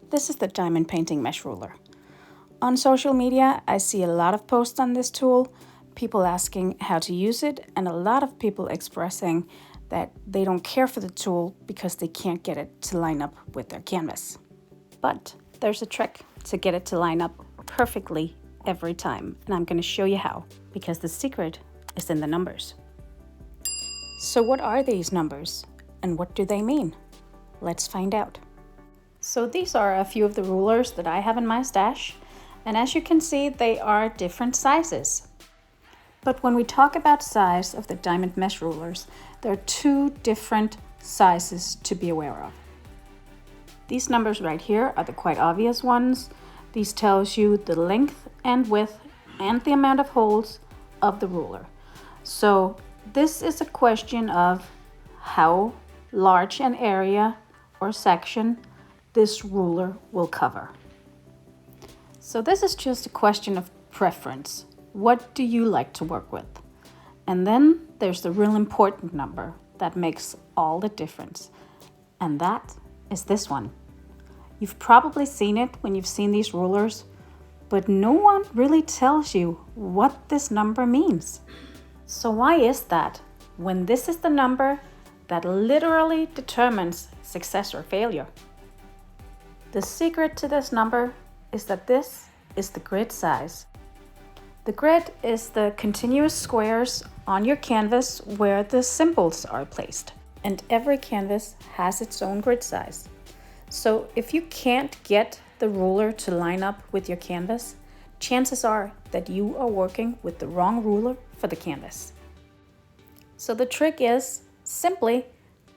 This is the diamond painting mesh ruler. On social media, I see a lot of posts on this tool, people asking how to use it, and a lot of people expressing that they don't care for the tool because they can't get it to line up with their canvas. But there's a trick to get it to line up perfectly every time, and I'm going to show you how, because the secret is in the numbers. So what are these numbers, and what do they mean? Let's find out. So these are a few of the rulers that I have in my stash, and as you can see, they are different sizes. But when we talk about size of the diamond mesh rulers, there are two different sizes to be aware of. These numbers right here are the quite obvious ones. These tells you the length and width and the amount of holes of the ruler. So this is a question of how large an area or section this ruler will cover. So this is just a question of preference. What do you like to work with? And then there's the real important number that makes all the difference. And that is this one. You've probably seen it when you've seen these rulers, but no one really tells you what this number means. So why is that when this is the number that literally determines success or failure? The secret to this number is that this is the grid size. The grid is the continuous squares on your canvas where the symbols are placed. And every canvas has its own grid size. So if you can't get the ruler to line up with your canvas, chances are that you are working with the wrong ruler for the canvas. So the trick is simply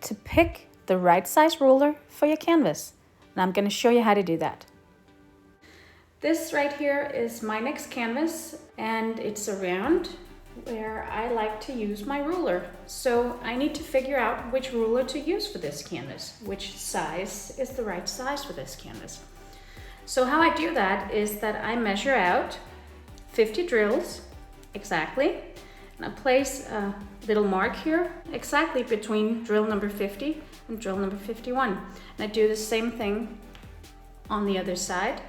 to pick the right size ruler for your canvas. And I'm going to show you how to do that. This right here is my next canvas, and it's around where I like to use my ruler. So I need to figure out which ruler to use for this canvas, which size is the right size for this canvas. So how I do that is that I measure out 50 drills exactly, and I place a little mark here exactly between drill number 50 and drill number 51. And I do the same thing on the other side.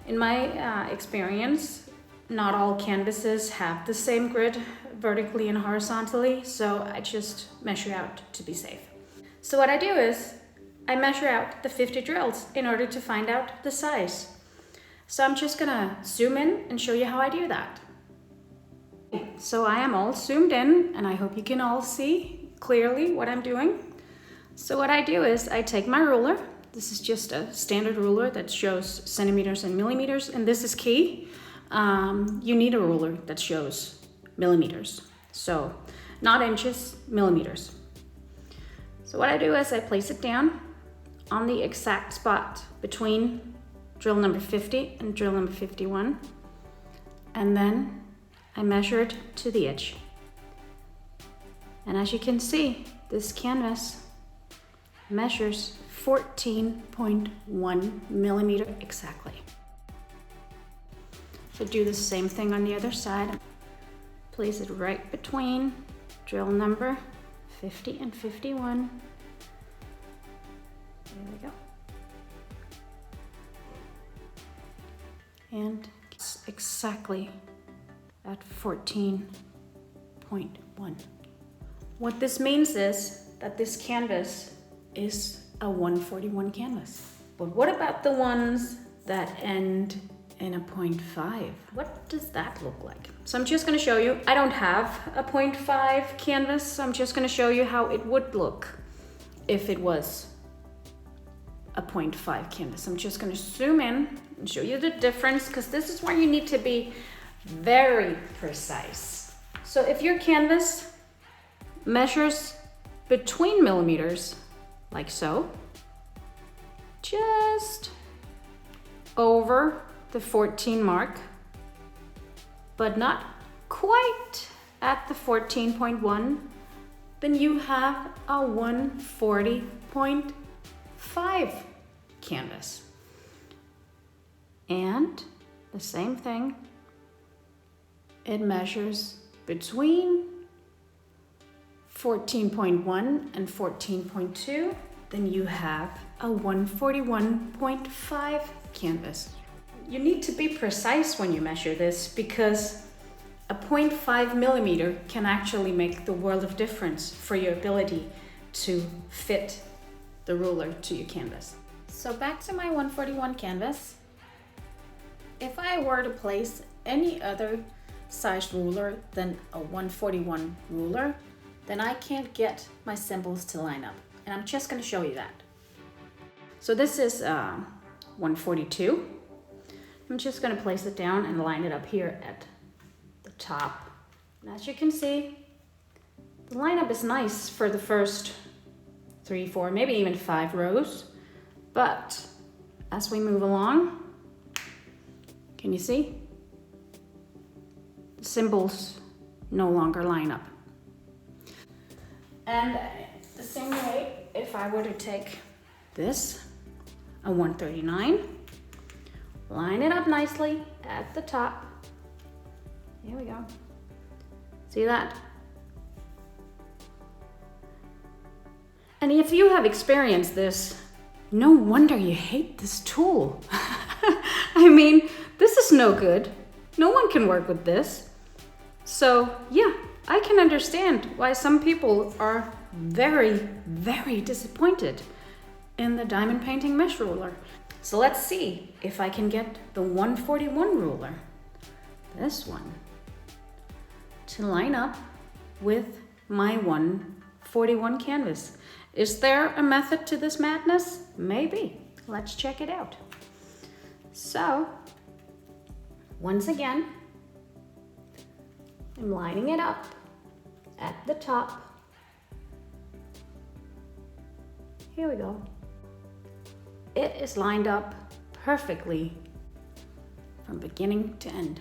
In my experience, not all canvases have the same grid vertically and horizontally, so I just measure out to be safe. So what I do is I measure out the 50 drills in order to find out the size. So I'm just gonna zoom in and show you how I do that. So I am all zoomed in, and I hope you can all see clearly what I'm doing. So what I do is I take my ruler. This is just a standard ruler that shows centimeters and millimeters, and this is key. You need a ruler that shows millimeters. So not inches, millimeters. So what I do is I place it down on the exact spot between drill number 50 and drill number 51. And then I measure it to the edge. And as you can see, this canvas measures 14.1 millimeter exactly. So do the same thing on the other side. Place it right between drill number 50 and 51. There we go. And it's exactly at 14.1. What this means is that this canvas is a 141 canvas. But what about the ones that end in a 0.5? What does that look like? So I'm just going to show you. I don't have a 0.5 canvas, so I'm just going to show you how it would look if it was a 0.5 canvas. I'm just going to zoom in and show you the difference, because this is where you need to be very precise. So if your canvas measures between millimeters, like so, just over the 14 mark, but not quite at the 14.1, then you have a 140.5 canvas. And the same thing, it measures between 14.1 and 14.2, then you have a 141.5 canvas. You need to be precise when you measure this because a 0.5 millimeter can actually make the world of difference for your ability to fit the ruler to your canvas. So back to my 141 canvas. If I were to place any other size ruler than a 141 ruler, then I can't get my symbols to line up. And I'm just going to show you that. So this is 142. I'm just going to place it down and line it up here at the top. And as you can see, the lineup is nice for the first 3, 4, maybe even 5 rows. But as we move along, can you see? The symbols no longer line up. And the same way, if I were to take this, a 139, line it up nicely at the top. Here we go. See that? And if you have experienced this, no wonder you hate this tool. I mean, this is no good. No one can work with this. So yeah, I can understand why some people are very, very disappointed in the diamond painting mesh ruler. So let's see if I can get the 141 ruler, this one, to line up with my 141 canvas. Is there a method to this madness? Maybe. Let's check it out. So, once again, I'm lining it up at the top. Here we go. It is lined up perfectly from beginning to end.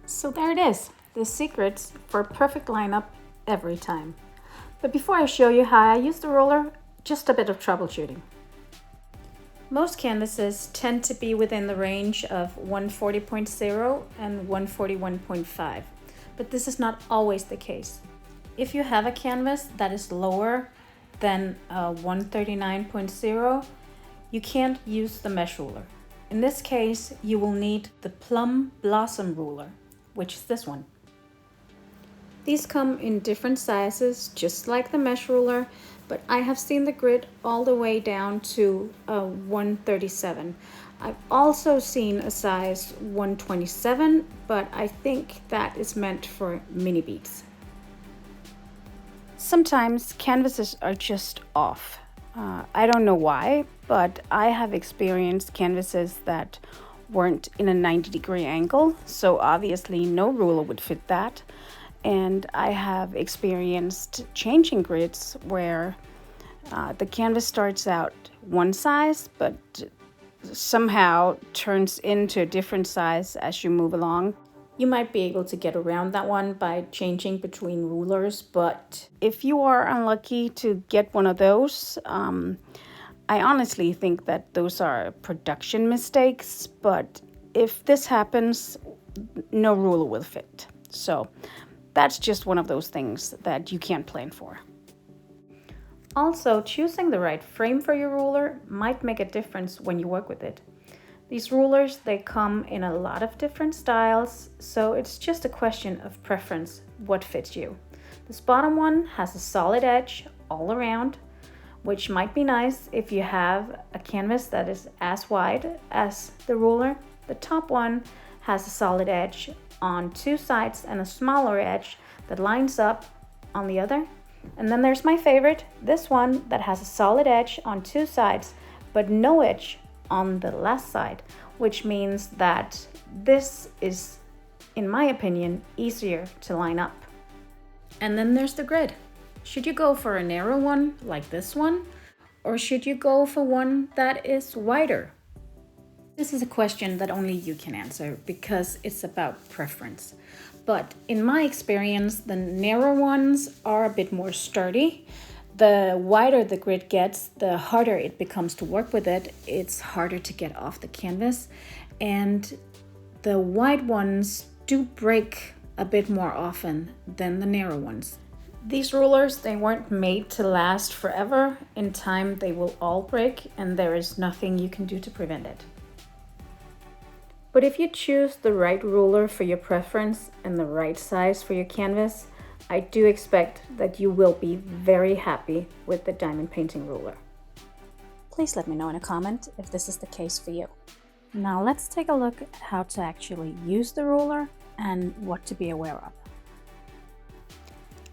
So there it is, the secrets for a perfect lineup every time. But before I show you how I use the roller, just a bit of troubleshooting. Most canvases tend to be within the range of 140.0 and 141.5, but this is not always the case. If you have a canvas that is lower than 139.0, you can't use the mesh ruler. In this case, you will need the plum blossom ruler, which is this one. These come in different sizes, just like the mesh ruler, but I have seen the grid all the way down to 137. I've also seen a size 127, but I think that is meant for mini beads. Sometimes canvases are just off. I don't know why, but I have experienced canvases that weren't in a 90-degree angle, so obviously no ruler would fit that. And I have experienced changing grids where the canvas starts out one size, but somehow turns into a different size as you move along. You might be able to get around that one by changing between rulers, but if you are unlucky to get one of those, I honestly think that those are production mistakes, but if this happens, no ruler will fit. So that's just one of those things that you can't plan for. Also, choosing the right frame for your ruler might make a difference when you work with it. These rulers, they come in a lot of different styles, so it's just a question of preference, what fits you. This bottom one has a solid edge all around, which might be nice if you have a canvas that is as wide as the ruler. The top one has a solid edge on 2 sides and a smaller edge that lines up on the other. And then there's my favorite, this one that has a solid edge on 2 sides, but no edge on the last side, which means that this is, in my opinion, easier to line up. And then there's the grid. Should you go for a narrow one like this one, or should you go for one that is wider? This is a question that only you can answer because it's about preference. But in my experience, the narrow ones are a bit more sturdy. The wider the grid gets, the harder it becomes to work with it. It's harder to get off the canvas. And the wide ones do break a bit more often than the narrow ones. These rulers, they weren't made to last forever. In time, they will all break, and there is nothing you can do to prevent it. But if you choose the right ruler for your preference and the right size for your canvas, I do expect that you will be very happy with the diamond painting ruler. Please let me know in a comment if this is the case for you. Now let's take a look at how to actually use the ruler and what to be aware of.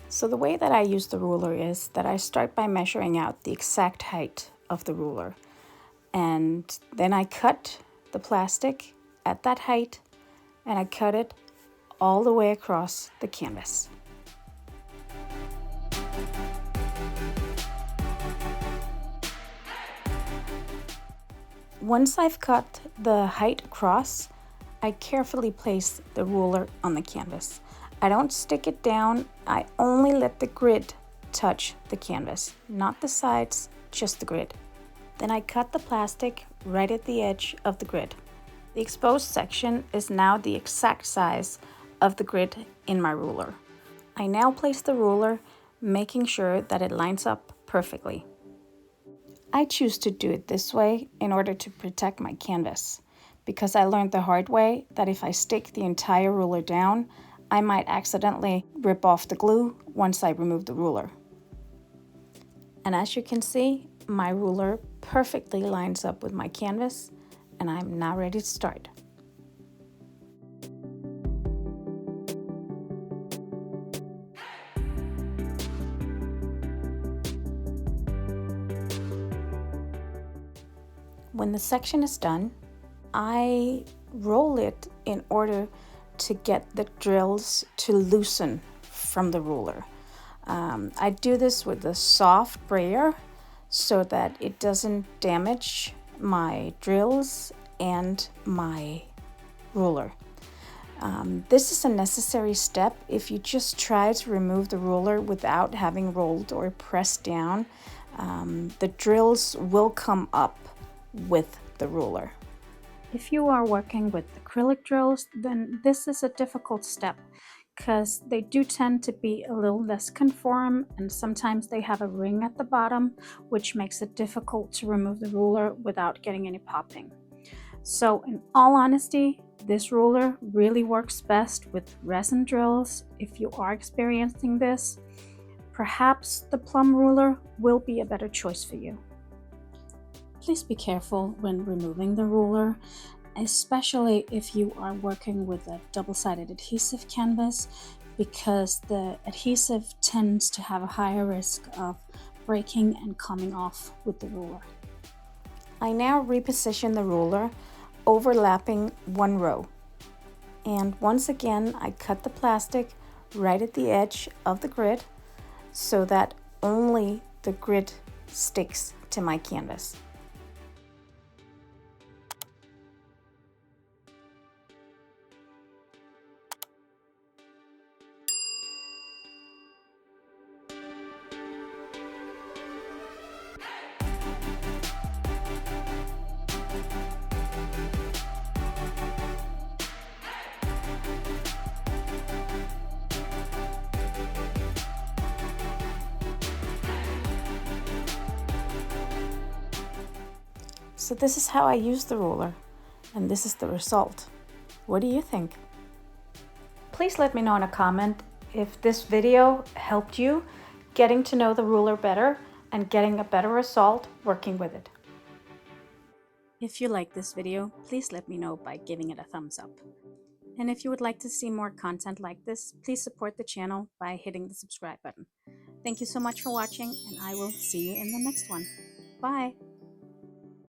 So the way that I use the ruler is that I start by measuring out the exact height of the ruler, and then I cut the plastic at that height, and I cut it all the way across the canvas. Once I've cut the height across, I carefully place the ruler on the canvas. I don't stick it down, I only let the grid touch the canvas, not the sides, just the grid. Then I cut the plastic right at the edge of the grid. The exposed section is now the exact size of the grid in my ruler. I now place the ruler, making sure that it lines up perfectly. I choose to do it this way in order to protect my canvas, because I learned the hard way that if I stick the entire ruler down, I might accidentally rip off the glue once I remove the ruler. And as you can see, my ruler perfectly lines up with my canvas, and I'm now ready to start. When the section is done, I roll it in order to get the drills to loosen from the ruler. I do this with a soft brayer so that it doesn't damage my drills and my ruler. This is a necessary step. If you just try to remove the ruler without having rolled or pressed down, the drills will come up with the ruler. If you are working with acrylic drills, then this is a difficult step because they do tend to be a little less conform, and sometimes they have a ring at the bottom, which makes it difficult to remove the ruler without getting any popping. So in all honesty, this ruler really works best with resin drills. If you are experiencing this, perhaps the plum ruler will be a better choice for you. Please be careful when removing the ruler, especially if you are working with a double-sided adhesive canvas, because the adhesive tends to have a higher risk of breaking and coming off with the ruler. I now reposition the ruler, overlapping one row. And once again, I cut the plastic right at the edge of the grid so that only the grid sticks to my canvas. So this is how I use the ruler, and this is the result. What do you think? Please let me know in a comment if this video helped you getting to know the ruler better and getting a better result working with it. If you like this video, please let me know by giving it a thumbs up. And if you would like to see more content like this, please support the channel by hitting the subscribe button. Thank you so much for watching, and I will see you in the next one. Bye!